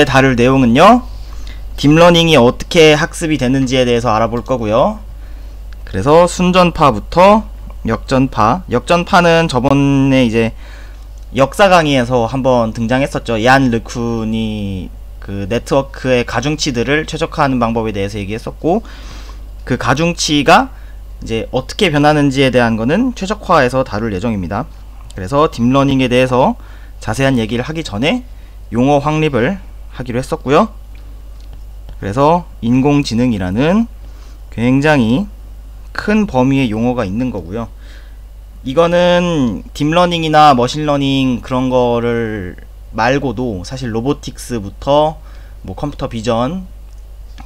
다룰 내용은요, 딥러닝이 어떻게 학습이 되는지에 대해서 알아볼 거고요. 그래서 순전파부터 역전파는 저번에 이제 역사 강의에서 한번 등장했었죠. 얀 르쿤이 그 네트워크의 가중치들을 최적화하는 방법에 대해서 얘기했었고, 그 가중치가 이제 어떻게 변하는지에 대한 거는 최적화에서 다룰 예정입니다. 그래서 딥러닝에 대해서 자세한 얘기를 하기 전에 용어 확립을 하기로 했었고요. 그래서 인공지능이라는 굉장히 큰 범위의 용어가 있는 거고요. 이거는 딥러닝이나 머신러닝 그런 거를 말고도 사실 로보틱스부터 뭐 컴퓨터 비전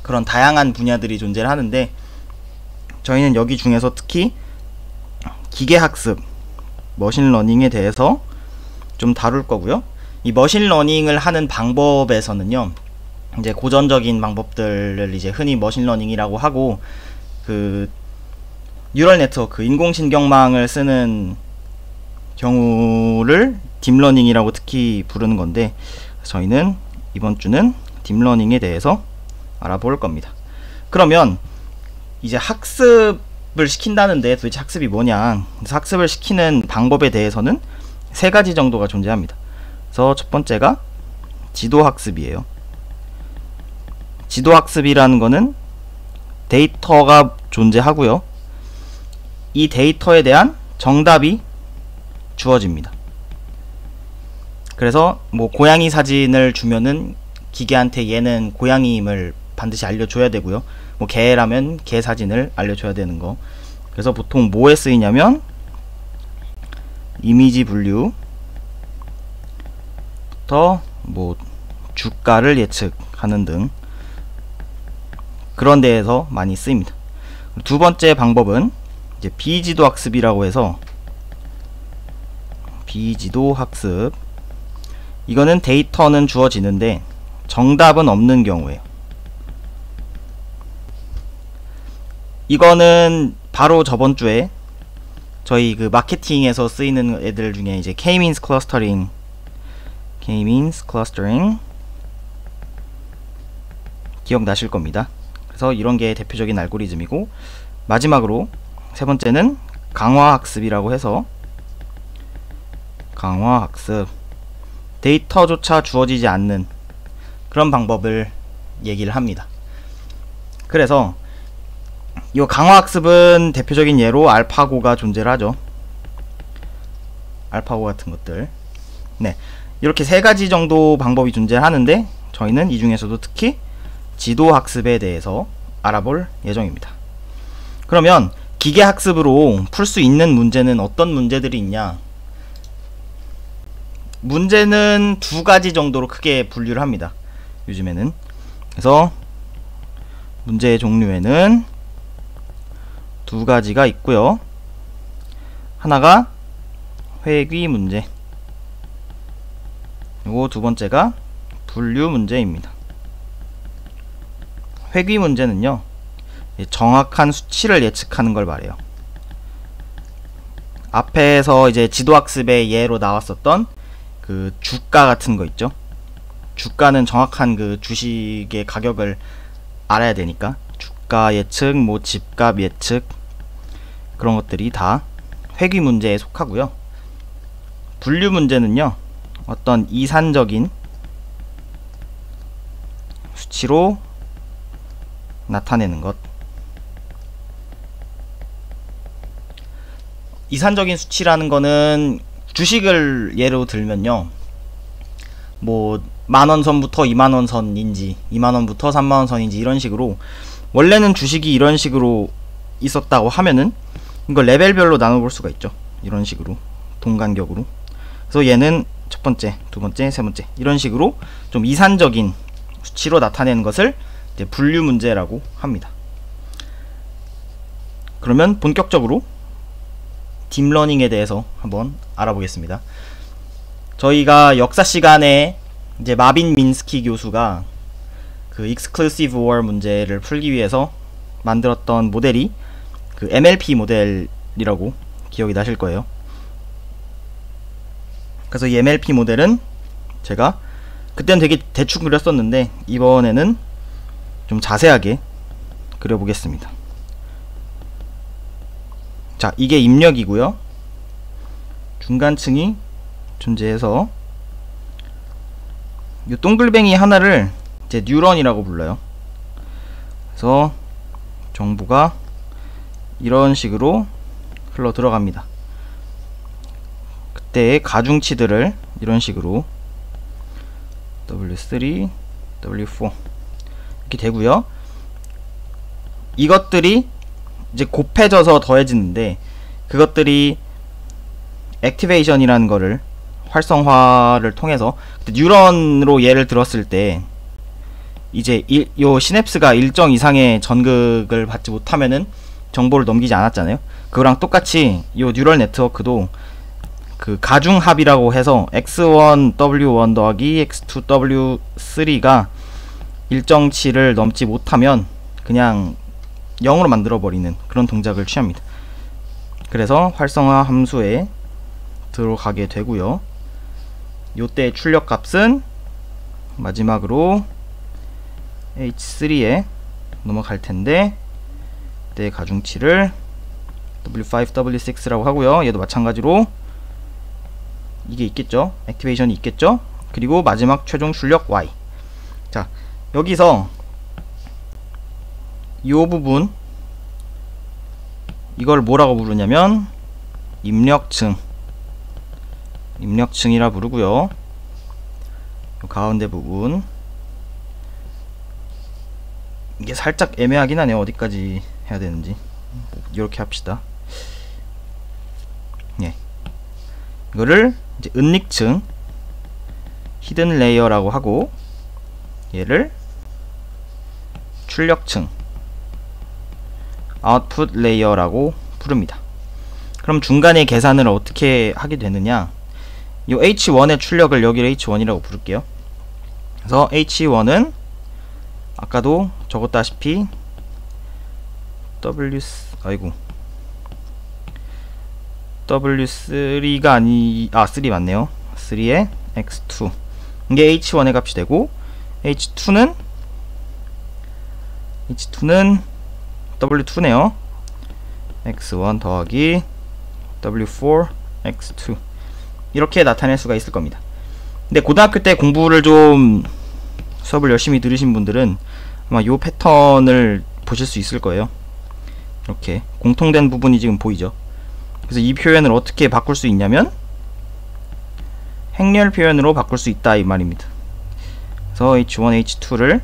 그런 다양한 분야들이 존재를 하는데, 저희는 여기 중에서 특히 기계학습, 머신러닝에 대해서 좀 다룰 거고요. 이 머신러닝을 하는 방법에서는요, 이제 고전적인 방법들을 이제 흔히 머신러닝이라고 하고, 그 뉴럴 네트워크, 인공신경망을 쓰는 경우를 딥러닝이라고 특히 부르는 건데, 저희는 이번 주는 딥러닝에 대해서 알아볼 겁니다. 그러면 이제 학습을 시킨다는데 도대체 학습이 뭐냐, 그래서 학습을 시키는 방법에 대해서는 세 가지 정도가 존재합니다. 그래서 첫 번째가 지도학습이에요. 지도학습이라는 거는 데이터가 존재하고요, 이 데이터에 대한 정답이 주어집니다. 그래서 뭐 고양이 사진을 주면은 기계한테 얘는 고양이임을 반드시 알려줘야 되고요, 뭐 개라면 개 사진을 알려줘야 되는 거. 그래서 보통 뭐에 쓰이냐면 이미지 분류부터 뭐 주가를 예측하는 등 그런 데에서 많이 쓰입니다. 두 번째 방법은 이제 비지도 학습이라고 해서, 비지도 학습, 이거는 데이터는 주어지는데 정답은 없는 경우에요. 이거는 바로 저번 주에 저희 그 마케팅에서 쓰이는 애들 중에 이제 K-means clustering 기억나실 겁니다. 그래서 이런 게 대표적인 알고리즘이고, 마지막으로 세 번째는 강화학습이라고 해서, 강화학습, 데이터조차 주어지지 않는 그런 방법을 얘기를 합니다. 그래서 이 강화학습은 대표적인 예로 알파고가 존재를 하죠. 알파고 같은 것들. 네, 이렇게 세 가지 정도 방법이 존재하는데, 저희는 이 중에서도 특히 지도학습에 대해서 알아볼 예정입니다. 그러면 기계학습으로 풀 수 있는 문제는 어떤 문제들이 있냐? 문제는 두 가지 정도로 크게 분류를 합니다, 요즘에는. 그래서 문제의 종류에는 두 가지가 있고요. 하나가 회귀 문제, 그리고 두 번째가 분류 문제입니다. 회귀 문제는요, 정확한 수치를 예측하는 걸 말해요. 앞에서 이제 지도학습의 예로 나왔었던 그 주가 같은 거 있죠. 주가는 정확한 그 주식의 가격을 알아야 되니까 주가 예측, 뭐 집값 예측, 그런 것들이 다 회귀 문제에 속하고요. 분류 문제는요, 어떤 이산적인 수치로 나타내는 것. 이산적인 수치라는 거는 주식을 예로 들면요, 뭐 만원 선부터 2만원 선인지 2만원부터 3만원 선인지 이런 식으로, 원래는 주식이 이런 식으로 있었다고 하면은 이걸 레벨별로 나눠볼 수가 있죠. 이런 식으로 동간격으로. 그래서 얘는 첫 번째, 두 번째, 세 번째, 이런 식으로 좀 이산적인 수치로 나타내는 것을 이제 분류 문제라고 합니다. 그러면 본격적으로 딥러닝에 대해서 한번 알아보겠습니다. 저희가 역사 시간에 이제 마빈 미nsky 교수가 그 exclusive or 문제를 풀기 위해서 만들었던 모델이 그 MLP 모델이라고 기억이 나실 거예요. 그래서 이 MLP 모델은 제가 그때는 되게 대충 그렸었는데 이번에는 좀 자세하게 그려보겠습니다. 자, 이게 입력이고요. 중간층이 존재해서 이 동글뱅이 하나를 이제 뉴런이라고 불러요. 그래서 정보가 이런 식으로 흘러 들어갑니다. 그때의 가중치들을 이런 식으로 W3, W4 이렇게 되고요. 이것들이 이제 곱해져서 더해지는데 그것들이 액티베이션이라는 거를 활성화를 통해서 뉴런으로 예를 들었을 때 이제 요 시냅스가 일정 이상의 전극을 받지 못하면은 정보를 넘기지 않았잖아요. 그거랑 똑같이 요 뉴럴 네트워크도 그 가중합이라고 해서 x1 w1 더하기 x2 w3가 일정치를 넘지 못하면 그냥 0으로 만들어 버리는 그런 동작을 취합니다. 그래서 활성화 함수에 들어가게 되고요. 요때 출력 값은 마지막으로 h3에 넘어갈 텐데 그때 가중치를 w5, w6라고 하고요. 얘도 마찬가지로 이게 있겠죠. 액티베이션이 있겠죠. 그리고 마지막 최종 출력 y. 자, 여기서 요 부분 이걸 뭐라고 부르냐면 입력층이라 부르고요. 요 가운데 부분 이게 살짝 애매하긴 하네요. 어디까지 해야 되는지. 이렇게 합시다. 예. 이거를 이제 은닉층 히든 레이어라고 하고 얘를 출력층 아웃풋 레이어라고 부릅니다. 그럼 중간에 계산을 어떻게 하게 되느냐? 요 H1의 출력을 여기를 H1이라고 부를게요. 그래서 H1은 아까도 적었다시피 W3가3 맞네요. 3의 X2 이게 H1의 값이 되고 H2는 W2네요. X1 더하기 W4 X2 이렇게 나타낼 수가 있을 겁니다. 근데 고등학교 때 공부를 좀 수업을 열심히 들으신 분들은 아마 요 패턴을 보실 수 있을 거예요. 이렇게 공통된 부분이 지금 보이죠. 그래서 이 표현을 어떻게 바꿀 수 있냐면 행렬 표현으로 바꿀 수 있다 이 말입니다. 그래서 H1, H2를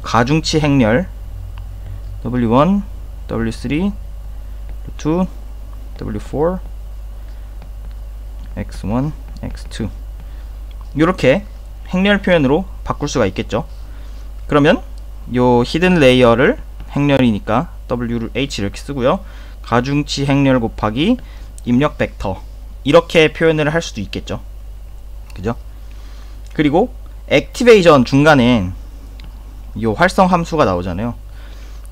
가중치 행렬 W1, W3, W2, W4, X1, X2 이렇게 행렬 표현으로 바꿀 수가 있겠죠. 그러면 요 히든 레이어를 행렬이니까 W를 H 이렇게 쓰고요. 가중치 행렬 곱하기 입력 벡터 이렇게 표현을 할 수도 있겠죠. 그죠? 그리고 액티베이션 중간에 요 활성 함수가 나오잖아요.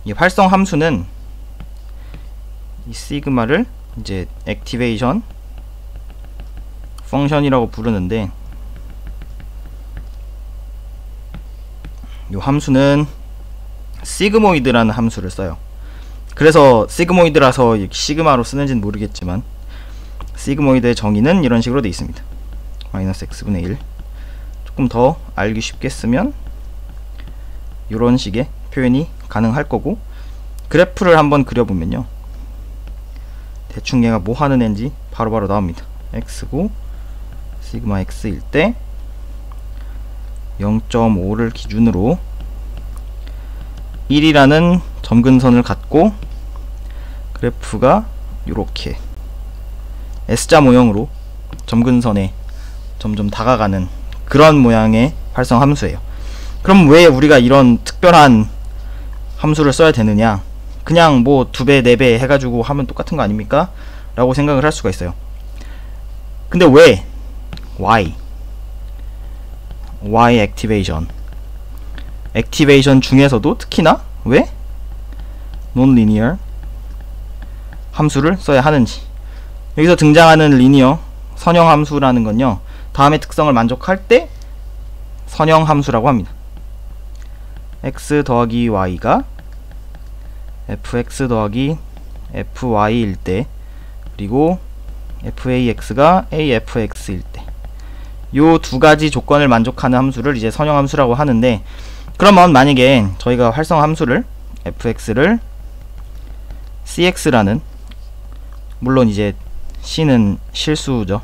이 활성 함수는 이 시그마를 이제 액티베이션 펑션이라고 부르는데 요 함수는 시그모이드라는 함수를 써요. 그래서 시그모이드라서 시그마로 쓰는지는 모르겠지만 시그모이드의 정의는 이런 식으로 되어 있습니다. 마이너스 x분의 1 조금 더 알기 쉽게 쓰면 이런 식의 표현이 가능할 거고 그래프를 한번 그려보면요. 대충 얘가 뭐 하는 앤지 바로바로 나옵니다. x고 시그마 x일 때 0.5를 기준으로 1이라는 점근선을 갖고 그래프가 이렇게 S자 모형으로 점근선에 점점 다가가는 그런 모양의 활성 함수예요. 그럼 왜 우리가 이런 특별한 함수를 써야 되느냐? 그냥 뭐 2배, 4배 해가지고 하면 똑같은 거 아닙니까? 라고 생각을 할 수가 있어요. 근데 왜? Why 액티베이션 중에서도 특히나 왜 non-linear 함수를 써야 하는지. 여기서 등장하는 리니어 선형 함수라는 건요, 다음의 특성을 만족할 때 선형 함수라고 합니다. x 더하기 y가 fx 더하기 fy일 때, 그리고 fax가 afx일 때, 요 두 가지 조건을 만족하는 함수를 이제 선형 함수라고 하는데, 그러면 만약에 저희가 활성화 함수를 fx를 cx라는, 물론 이제 c는 실수죠,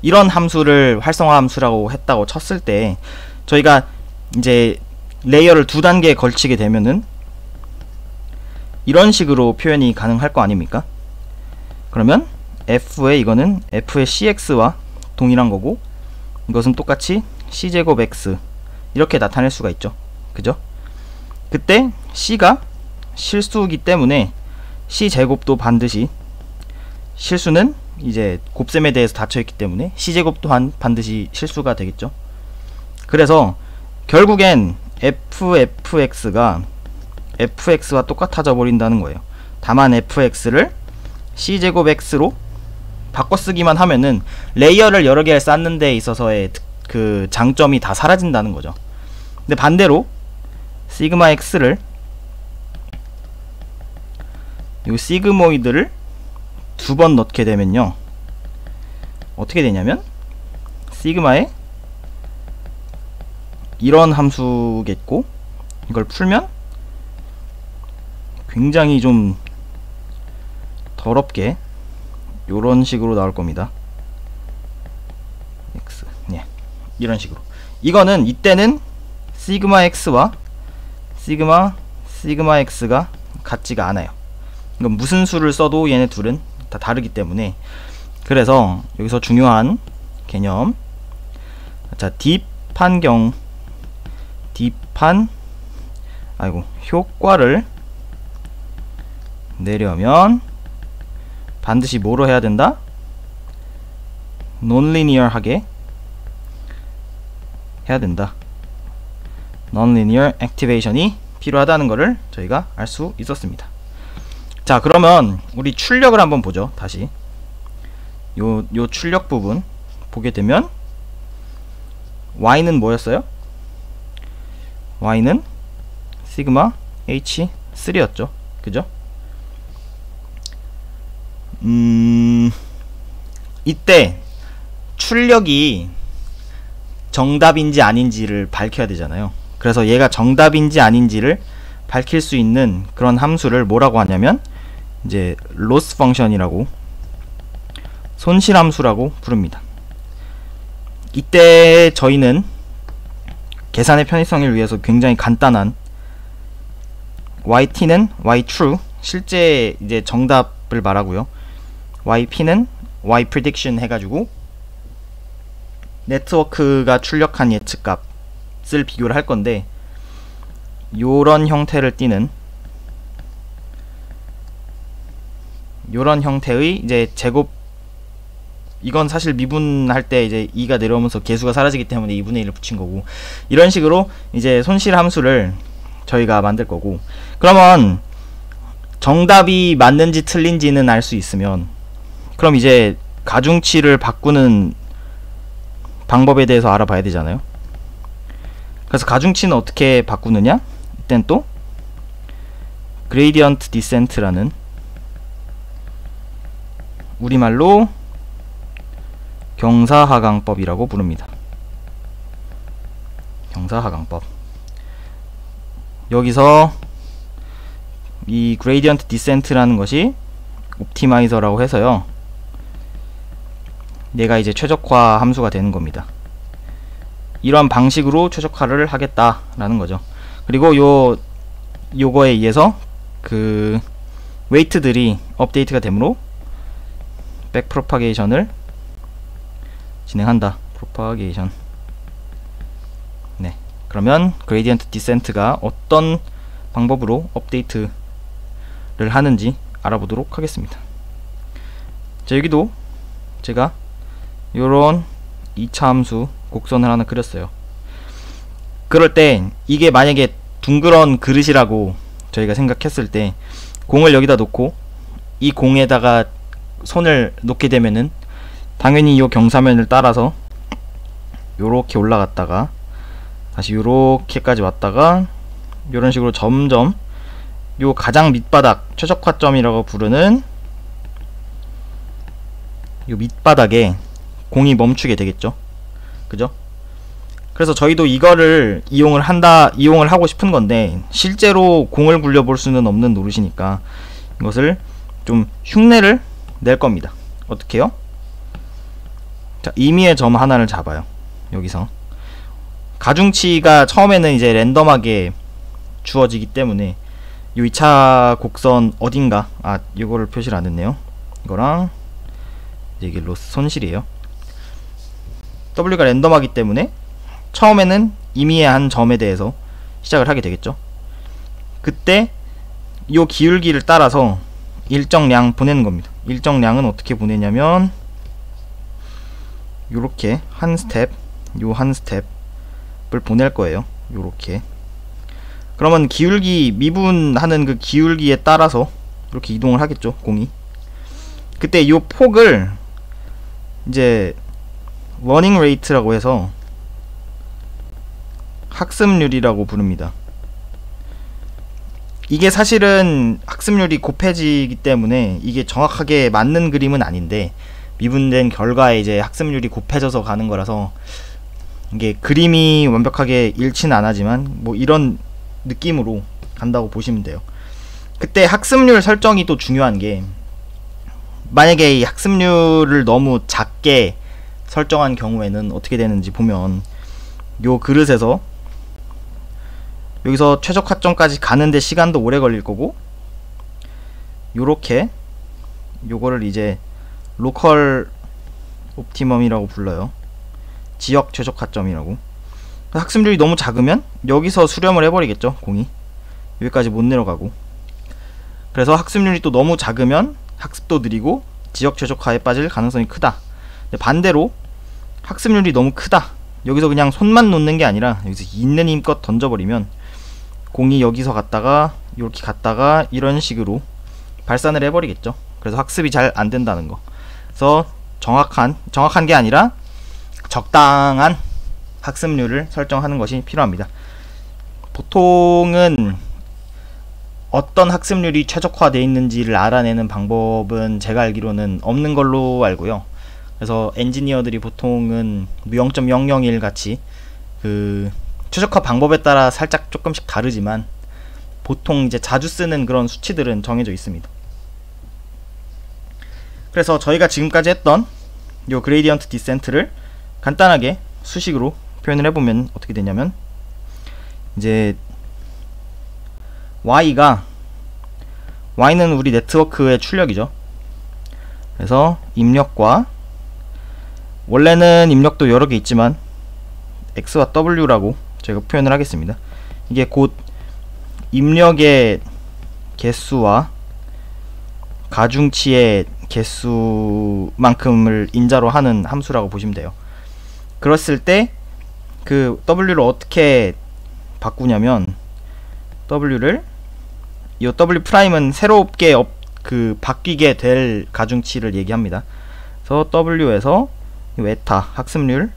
이런 함수를 활성화 함수라고 했다고 쳤을 때, 저희가 이제 레이어를 두 단계에 걸치게 되면은 이런 식으로 표현이 가능할 거 아닙니까? 그러면 f의 이거는 f의 cx와 동일한 거고, 이것은 똑같이 c제곱 x 이렇게 나타낼 수가 있죠. 그죠? 그때 c가 실수이기 때문에 c제곱도 반드시, 실수는 이제 곱셈에 대해서 닫혀있기 때문에 c제곱 또한 반드시 실수가 되겠죠. 그래서 결국엔 fx가 fx와 똑같아져 버린다는 거예요. 다만 fx를 c제곱 x로 바꿔쓰기만 하면은 레이어를 여러 개를 쌓는 데 있어서의 그 장점이 다 사라진다는 거죠. 근데 반대로 시그마 x를, 요 시그모이드를 두 번 넣게 되면요, 어떻게 되냐면 시그마에 이런 함수겠고, 이걸 풀면 굉장히 좀 더럽게 요런 식으로 나올 겁니다. x, 예, 이런 식으로. 이거는 이때는 시그마 x와 시그마 x가 같지가 않아요. 이건 무슨 수를 써도 얘네 둘은 다 다르기 때문에. 그래서 여기서 중요한 개념, 자, 효과를 내려면 반드시 뭐로 해야 된다? 논리니어하게 해야 된다. 논리니어 액티베이션이 필요하다는 것을 저희가 알 수 있었습니다. 자, 그러면 우리 출력을 한번 보죠. 다시 요 출력 부분 보게 되면 y는 뭐였어요? y는 시그마 h3였죠. 그죠? 이때 출력이 정답인지 아닌지를 밝혀야 되잖아요. 그래서 얘가 정답인지 아닌지를 밝힐 수 있는 그런 함수를 뭐라고 하냐면 이제 loss 펑션이라고, 손실 함수라고 부릅니다. 이때 저희는 계산의 편의성을 위해서 굉장히 간단한 yt는 ytrue, 실제 이제 정답을 말하고요, yp는 yprediction 해가지고 네트워크가 출력한 예측값을 비교를 할 건데, 요런 형태를 띠는, 요런 형태의 이제 제곱, 이건 사실 미분할 때 이제 2가 내려오면서 개수가 사라지기 때문에 2분의 1을 붙인 거고, 이런 식으로 이제 손실 함수를 저희가 만들 거고, 그러면 정답이 맞는지 틀린지는 알 수 있으면, 그럼 이제 가중치를 바꾸는 방법에 대해서 알아봐야 되잖아요. 그래서 가중치는 어떻게 바꾸느냐? 이땐 또 그레이디언트 디센트라는, 우리말로 경사하강법이라고 부릅니다. 경사하강법. 여기서 이 그레이디언트 디센트라는 것이 옵티마이저라고 해서요, 얘가 이제 최적화 함수가 되는 겁니다. 이런 방식으로 최적화를 하겠다라는 거죠. 그리고 요거에 의해서 그 웨이트들이 업데이트가 되므로 백 프로파게이션을 진행한다. 프로파게이션. 네. 그러면 그레이디언트 디센트가 어떤 방법으로 업데이트를 하는지 알아보도록 하겠습니다. 자, 여기도 제가 요런 2차 함수 곡선을 하나 그렸어요. 그럴 때 이게 만약에 둥그런 그릇이라고 저희가 생각했을 때, 공을 여기다 놓고 이 공에다가 손을 놓게 되면은 당연히 이 경사면을 따라서 요렇게 올라갔다가 다시 요렇게까지 왔다가 요런 식으로 점점 요 가장 밑바닥 최적화점이라고 부르는 요 밑바닥에 공이 멈추게 되겠죠. 그죠? 그래서 저희도 이거를 이용을 하고 싶은 건데 실제로 공을 굴려볼 수는 없는 노릇이니까 이것을 좀 흉내를 낼 겁니다. 어떻게요? 자, 임의의 점 하나를 잡아요. 여기서 가중치가 처음에는 이제 랜덤하게 주어지기 때문에 요 2차 곡선 어딘가, 이거를 표시를 안 했네요. 이거랑 이게 로스 손실이에요. W가 랜덤하기 때문에 처음에는 임의의 한 점에 대해서 시작을 하게 되겠죠. 그때 요 기울기를 따라서 일정량 보내는 겁니다. 일정량은 어떻게 보내냐면 요렇게 한 스텝, 요 한 스텝을 보낼 거예요. 요렇게. 그러면 기울기 미분하는 그 기울기에 따라서 이렇게 이동을 하겠죠, 공이. 그때 요 폭을 이제 러닝 레이트라고 해서 학습률이라고 부릅니다. 이게 사실은 학습률이 곱해지기 때문에 이게 정확하게 맞는 그림은 아닌데 미분된 결과에 이제 학습률이 곱해져서 가는 거라서 이게 그림이 완벽하게 일치는 안 하지만 뭐 이런 느낌으로 간다고 보시면 돼요. 그때 학습률 설정이 또 중요한 게 만약에 이 학습률을 너무 작게 설정한 경우에는 어떻게 되는지 보면 요 그릇에서 여기서 최적화점까지 가는데 시간도 오래 걸릴 거고 요렇게 요거를 이제 로컬 옵티멈이라고 불러요. 지역 최적화점이라고. 학습률이 너무 작으면 여기서 수렴을 해버리겠죠, 공이. 여기까지 못 내려가고. 그래서 학습률이 또 너무 작으면 학습도 느리고 지역 최적화에 빠질 가능성이 크다. 근데 반대로 학습률이 너무 크다, 여기서 그냥 손만 놓는 게 아니라 여기서 있는 힘껏 던져버리면 공이 여기서 갔다가 이렇게 갔다가 이런 식으로 발산을 해버리겠죠. 그래서 학습이 잘 안된다는 거. 그래서 정확한 게 아니라 적당한 학습률을 설정하는 것이 필요합니다. 보통은 어떤 학습률이 최적화되어 있는지를 알아내는 방법은 제가 알기로는 없는 걸로 알고요. 그래서 엔지니어들이 보통은 0.001 같이 그 최적화 방법에 따라 살짝 조금씩 다르지만 보통 이제 자주 쓰는 그런 수치들은 정해져 있습니다. 그래서 저희가 지금까지 했던 요 그레이디언트 디센트를 간단하게 수식으로 표현을 해보면 어떻게 되냐면 이제 Y는 우리 네트워크의 출력이죠. 그래서 입력과 원래는 입력도 여러 개 있지만 X와 W라고 제가 표현을 하겠습니다. 이게 곧 입력의 개수와 가중치의 개수만큼을 인자로 하는 함수라고 보시면 돼요. 그랬을 때 그 W를 어떻게 바꾸냐면 이 W 프라임은 새롭게 바뀌게 될 가중치를 얘기합니다. 그래서 W에서 웨타 학습률,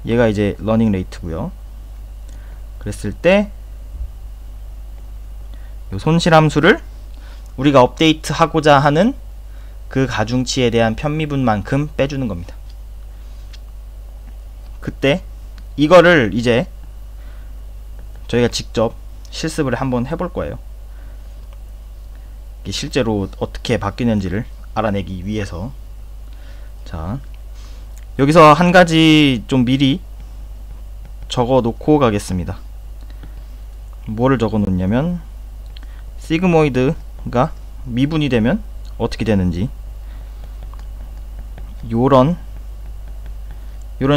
얘가 이제 러닝 레이트고요. 그랬을 때 요 손실 함수를 우리가 업데이트 하고자 하는 그 가중치에 대한 편미분만큼 빼주는 겁니다. 그때 이거를 이제 저희가 직접 실습을 한번 해볼 거예요. 이게 실제로 어떻게 바뀌는지를 알아내기 위해서. 자, 여기서 한 가지 좀 미리 적어 놓고 가겠습니다. 뭐를 적어 놓냐면 시그모이드가 미분이 되면 어떻게 되는지 요런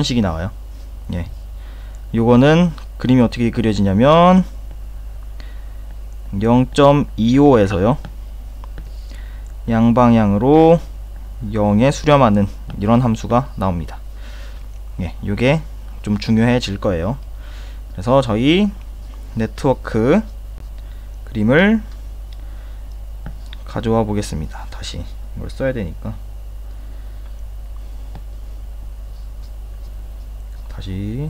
식이 나와요. 예. 요거는 그림이 어떻게 그려지냐면 0.25에서요 양방향으로 0에 수렴하는 이런 함수가 나옵니다. 예, 요게 좀 중요해질 거예요. 그래서 저희 네트워크 그림을 가져와 보겠습니다. 다시 이걸 써야 되니까. 다시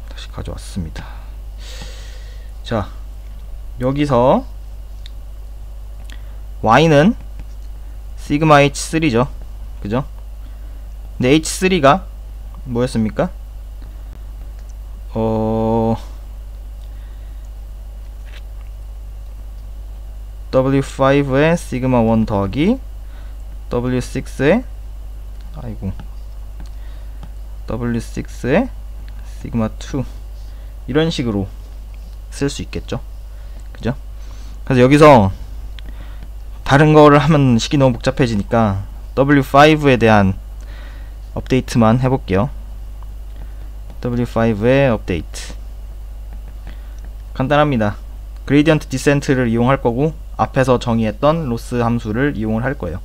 다시 가져왔습니다. 자, 여기서 y는 시그마 h3죠. 그죠? 근데 h3가 뭐였습니까? W5에 시그마 1 더하기 W6에 W6에 시그마 2 이런 식으로 쓸 수 있겠죠. 그죠? 그래서 여기서 다른 거를 하면 식이 너무 복잡해지니까 W5에 대한 업데이트만 해볼게요. W5의 업데이트 간단합니다. 그레디언트 디센트를 이용할 거고 앞에서 정의했던 로스 함수를 이용을 할 거예요.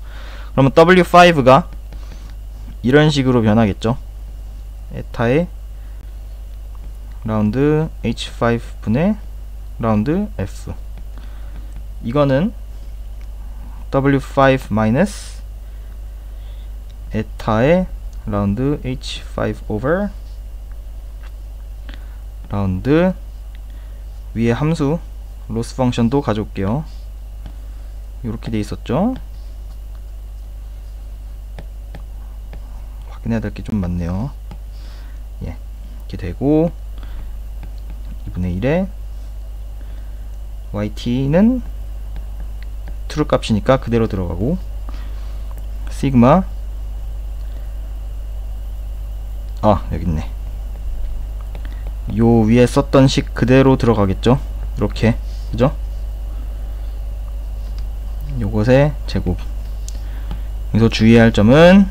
그러면 W5가 이런 식으로 변하겠죠. 에타의 라운드 H5 분의 라운드 F. 이거는 W5 마이너스 에타의 라운드 H5 over 라운드 위에 함수 로스 펑션도 가져올게요. 이렇게 돼 있었죠. 확인해야 될 게 좀 많네요. 이렇게 되고 2분의 1에 yt는 true 값이니까 그대로 들어가고 시그마 여기 있네. 요 위에 썼던 식 그대로 들어가겠죠. 이렇게 그죠? 요것의 제곱. 여기서 주의해야 할 점은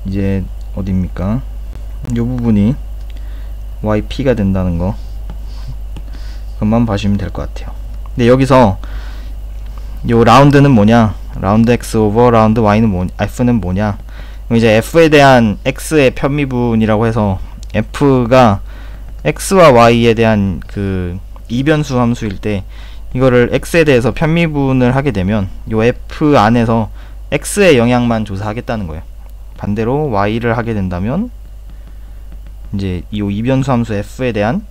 이제 어디입니까? 요 부분이 yp가 된다는 거 그것만 봐주시면 될 것 같아요. 근데 여기서 요 라운드는 뭐냐, 라운드 x 오버 라운드 y는 f는 뭐냐, 이제 f에 대한 x의 편미분이라고 해서 f가 x와 y에 대한 그 이변수 함수일 때 이거를 x에 대해서 편미분을 하게 되면 요 f 안에서 x의 영향만 조사하겠다는 거예요. 반대로 y를 하게 된다면 이제 이 이변수 함수 f에 대한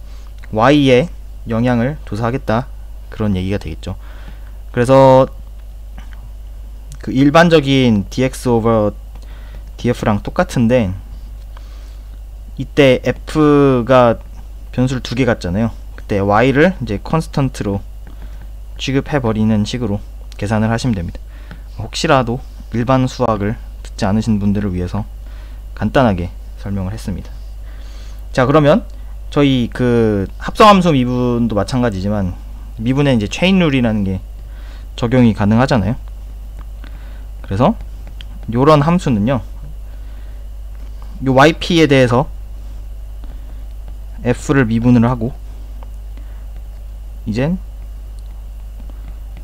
y의 영향을 조사하겠다, 그런 얘기가 되겠죠. 그래서 그 일반적인 dx over df랑 똑같은데 이때 f가 변수를 두 개 갖잖아요. 그때 y를 이제 컨스턴트로 취급해 버리는 식으로 계산을 하시면 됩니다. 혹시라도 일반 수학을 듣지 않으신 분들을 위해서 간단하게 설명을 했습니다. 자, 그러면 저희 그 합성함수 미분도 마찬가지지만 미분에 이제 체인 룰이라는 게 적용이 가능하잖아요. 그래서 요런 함수는요, 요 yp에 대해서 f를 미분을 하고 이젠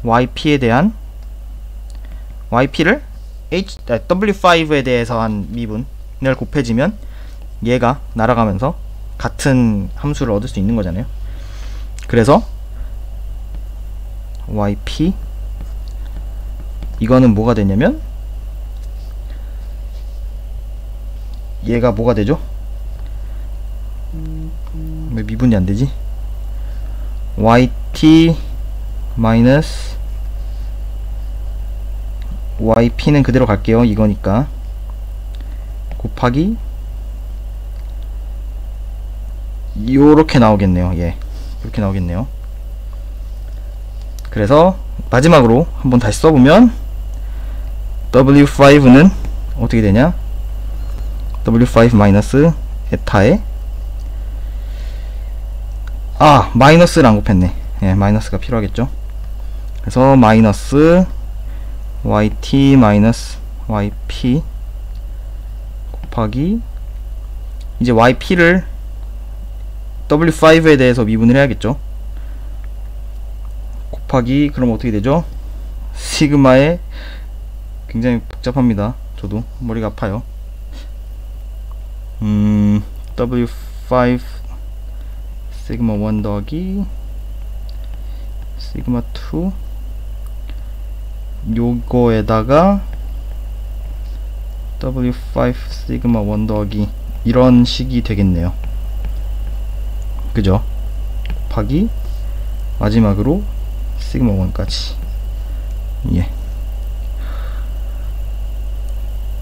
yp에 대한 yp를 w5에 대해서 한 미분을 곱해지면 얘가 날아가면서 같은 함수를 얻을 수 있는 거잖아요. 그래서 yp 이거는 뭐가 되냐면 얘가 뭐가 되죠? 왜 미분이 안 되지? yt 마이너스 yp는 그대로 갈게요. 이거니까 곱하기 요렇게 나오겠네요. 이렇게 나오겠네요. 그래서 마지막으로 한번 다시 써보면 w5는 어떻게 되냐, w5 마이너스 에타에 마이너스를 안 곱했네. 마이너스가 필요하겠죠. 그래서 마이너스 yt 마이너스 yp 곱하기 이제 yp를 w5에 대해서 미분을 해야겠죠. 곱하기 그럼 어떻게 되죠? 시그마에 굉장히 복잡합니다. 저도 머리가 아파요. w5 시그마 1 더하기 시그마 2 요거에다가 W5 시그마 1 더하기 이런 식이 되겠네요. 그죠? 곱하기 마지막으로 시그마 1까지. 예.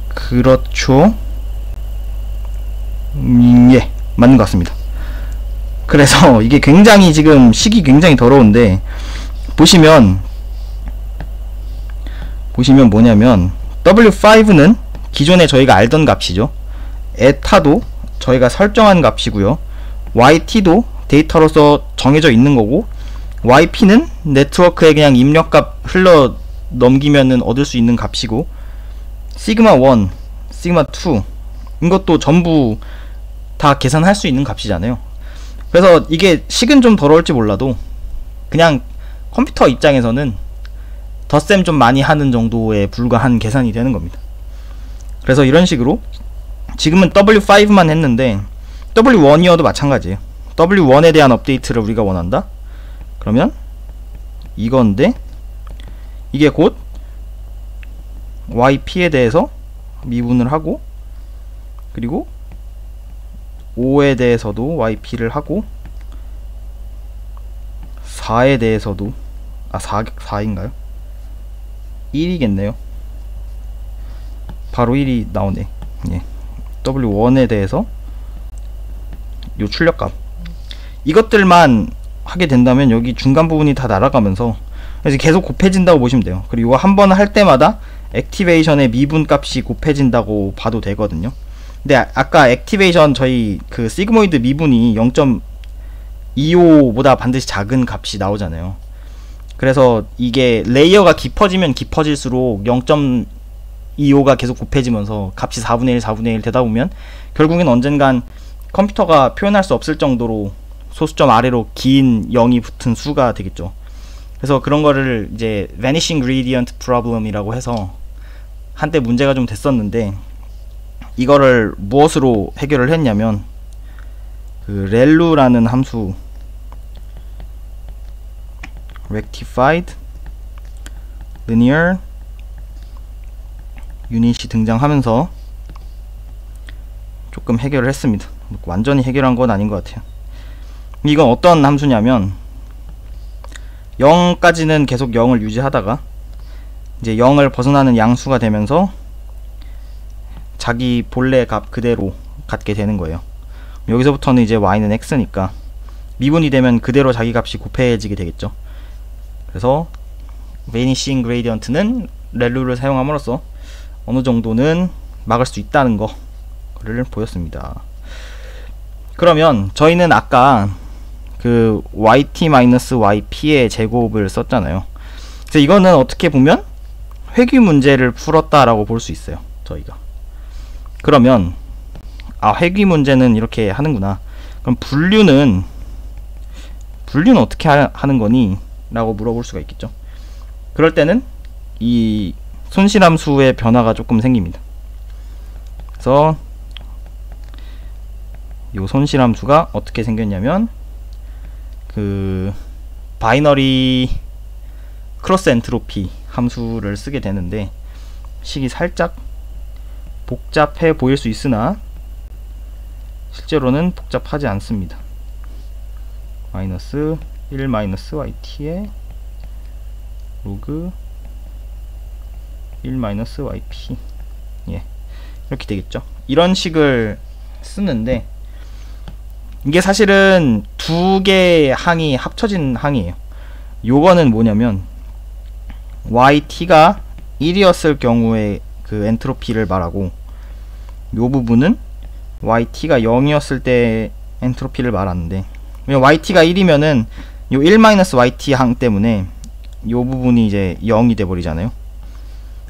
그렇죠. 예, 맞는 것 같습니다. 그래서 이게 굉장히 지금 식이 굉장히 더러운데, 보시면 뭐냐면 W5는 기존에 저희가 알던 값이죠. 에타도 저희가 설정한 값이고요. YT도 데이터로서 정해져 있는 거고, YP는 네트워크에 그냥 입력값 흘러 넘기면은 얻을 수 있는 값이고, 시그마 1, 시그마 2 이것도 전부 다 계산할 수 있는 값이잖아요. 그래서 이게 식은 좀 더러울지 몰라도 그냥 컴퓨터 입장에서는 덧셈 좀 많이 하는 정도에 불과한 계산이 되는 겁니다. 그래서 이런 식으로 지금은 W5만 했는데 W1이어도 마찬가지예요. W1에 대한 업데이트를 우리가 원한다? 그러면 이건데, 이게 곧 YP에 대해서 미분을 하고, 그리고 5에 대해서도 YP를 하고, 4에 대해서도 4인가요? 1이겠네요. 바로 1이 나오네. 예. W1에 대해서 요 출력값 이것들만 하게 된다면 여기 중간 부분이 다 날아가면서 그래서 계속 곱해진다고 보시면 돼요. 그리고 이거 한 번 할 때마다 액티베이션의 미분 값이 곱해진다고 봐도 되거든요. 근데 아까 액티베이션 저희 그 시그모이드 미분이 0.25보다 반드시 작은 값이 나오잖아요. 그래서 이게 레이어가 깊어지면 깊어질수록 0.25가 계속 곱해지면서 값이 4분의 1, 4분의 1 되다 보면 결국엔 언젠간 컴퓨터가 표현할 수 없을 정도로 소수점 아래로 긴 0이 붙은 수가 되겠죠. 그래서 그런 거를 이제 vanishing gradient problem이라고 해서 한때 문제가 좀 됐었는데, 이거를 무엇으로 해결을 했냐면 그 rel루라는 함수 rectified linear 유닛이 등장하면서 조금 해결을 했습니다. 완전히 해결한 건 아닌 것 같아요. 이건 어떤 함수냐면 0까지는 계속 0을 유지하다가 이제 0을 벗어나는 양수가 되면서 자기 본래 값 그대로 갖게 되는 거예요. 여기서부터는 이제 y는 x니까 미분이 되면 그대로 자기 값이 곱해지게 되겠죠. 그래서 vanishing gradient는 렐루를 사용함으로써 어느 정도는 막을 수 있다는 거를 보였습니다. 그러면 저희는 아까 그 yt-yp의 제곱을 썼잖아요. 그래서 이거는 어떻게 보면 회귀 문제를 풀었다라고 볼 수 있어요, 저희가. 그러면 회귀 문제는 이렇게 하는구나. 그럼 분류는 어떻게 하는 거니? 라고 물어볼 수가 있겠죠. 그럴 때는 이 손실함수의 변화가 조금 생깁니다. 그래서 이 손실함수가 어떻게 생겼냐면 그 바이너리 크로스 엔트로피 함수를 쓰게 되는데, 식이 살짝 복잡해 보일 수 있으나 실제로는 복잡하지 않습니다. 마이너스 1 마이너스 yt의 로그 1 마이너스 yp, 예, 이렇게 되겠죠. 이런 식을 쓰는데 이게 사실은 두 개의 항이 합쳐진 항이에요. 요거는 뭐냐면 yt가 1이었을 경우에 그 엔트로피를 말하고, 요 부분은 yt가 0이었을 때 엔트로피를 말하는데, yt가 1이면은 요 1-yt 항 때문에 요 부분이 이제 0이 돼 버리잖아요.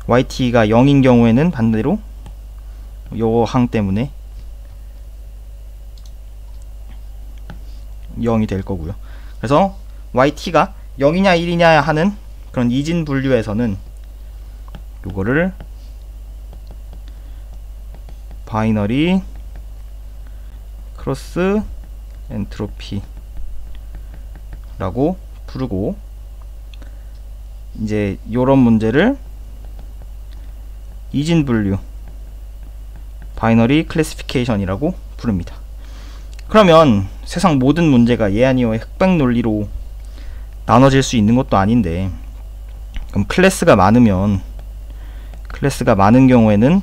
yt가 0인 경우에는 반대로 요 항 때문에 0이 될 거고요. 그래서 yt가 0이냐 1이냐 하는 그런 이진 분류에서는 요거를 바이너리 크로스 엔트로피 라고 부르고, 이제 요런 문제를 이진 분류 바이너리 클래시피케이션이라고 부릅니다. 그러면 세상 모든 문제가 예아니어의 흑백 논리로 나눠질 수 있는 것도 아닌데, 그럼 클래스가 많은 경우에는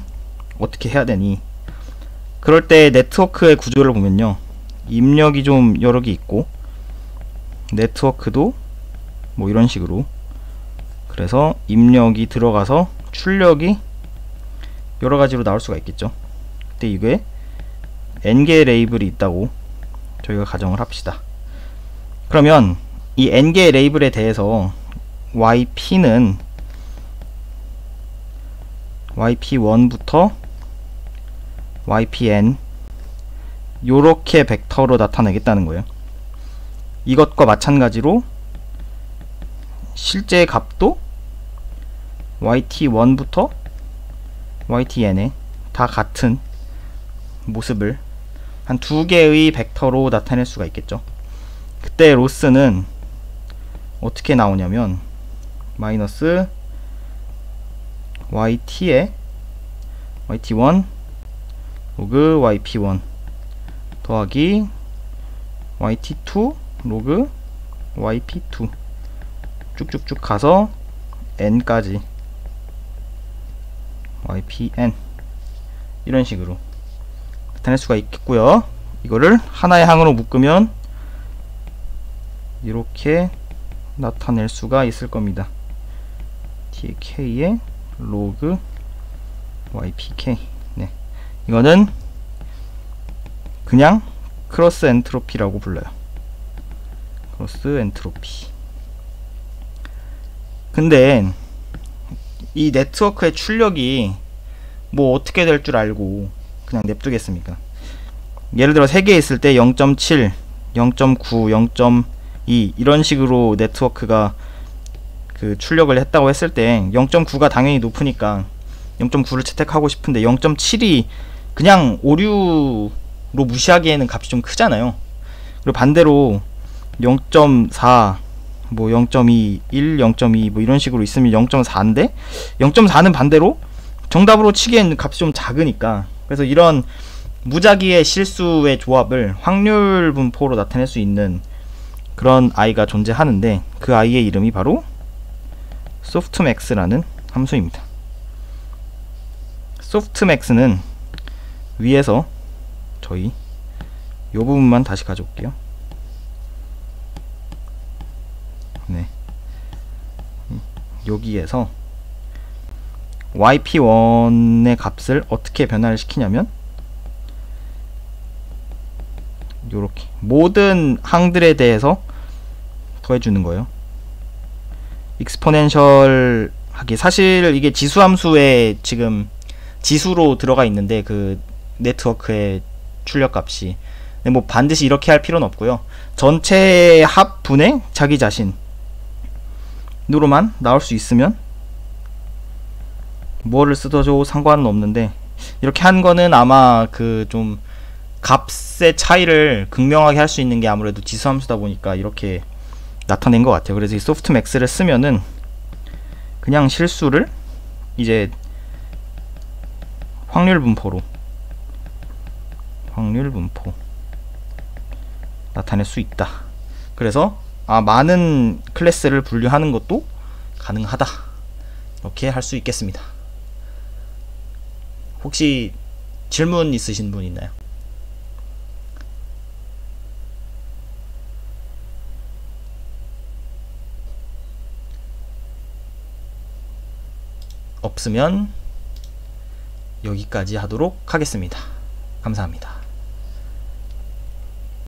어떻게 해야 되니? 그럴 때 네트워크의 구조를 보면요, 입력이 좀 여러 개 있고 네트워크도 뭐 이런 식으로, 그래서 입력이 들어가서 출력이 여러 가지로 나올 수가 있겠죠. 그때 이게 n개의 레이블이 있다고 저희가 가정을 합시다. 그러면 이 n개의 레이블에 대해서 yp는 yp1부터 ypn 요렇게 벡터로 나타내겠다는 거예요. 이것과 마찬가지로 실제 값도 yt1부터 ytn에 다 같은 모습을 한 두 개의 벡터로 나타낼 수가 있겠죠. 그때 로스는 어떻게 나오냐면 마이너스 yt에 yt1 로그 yp1 더하기 yt2 로그 yp2 쭉쭉쭉 가서 n까지 ypn 이런 식으로 나타낼 수가 있겠고요. 이거를 하나의 항으로 묶으면 이렇게 나타낼 수가 있을 겁니다. tk의 로그 ypk. 네, 이거는 그냥 크로스 엔트로피라고 불러요. 크로스 엔트로피. 근데 이 네트워크의 출력이 뭐 어떻게 될 줄 알고 그냥 냅두겠습니까? 예를 들어 3개 있을 때 0.7, 0.9, 0.2 이런 식으로 네트워크가 그 출력을 했다고 했을 때 0.9가 당연히 높으니까 0.9를 채택하고 싶은데 0.7이 그냥 오류로 무시하기에는 값이 좀 크잖아요. 그리고 반대로 0.4 뭐 0.2, 1, 0.2 뭐 이런 식으로 있으면 0.4인데 0.4는 반대로 정답으로 치기에는 값이 좀 작으니까, 그래서 이런 무작위의 실수의 조합을 확률 분포로 나타낼 수 있는 그런 아이가 존재하는데, 그 아이의 이름이 바로 softmax라는 함수입니다. softmax는 위에서 저희 이 부분만 다시 가져올게요. 네, 여기에서 yp1의 값을 어떻게 변화를 시키냐면 요렇게 모든 항들에 대해서 더해주는 거예요. 익스포넨셜 하기, 사실 이게 지수함수에 지금 지수로 들어가 있는데 그 네트워크의 출력값이, 뭐 반드시 이렇게 할 필요는 없고요. 전체 합분의 자기 자신으로만 나올 수 있으면 뭐를 쓰더라도 상관은 없는데, 이렇게 한 거는 아마 그 좀 값의 차이를 극명하게 할 수 있는 게 아무래도 지수함수다 보니까 이렇게 나타낸 것 같아요. 그래서 이 소프트맥스를 쓰면은 그냥 실수를 이제 확률 분포 나타낼 수 있다. 그래서 많은 클래스를 분류하는 것도 가능하다, 이렇게 할 수 있겠습니다. 혹시 질문 있으신 분 있나요? 없으면 여기까지 하도록 하겠습니다. 감사합니다.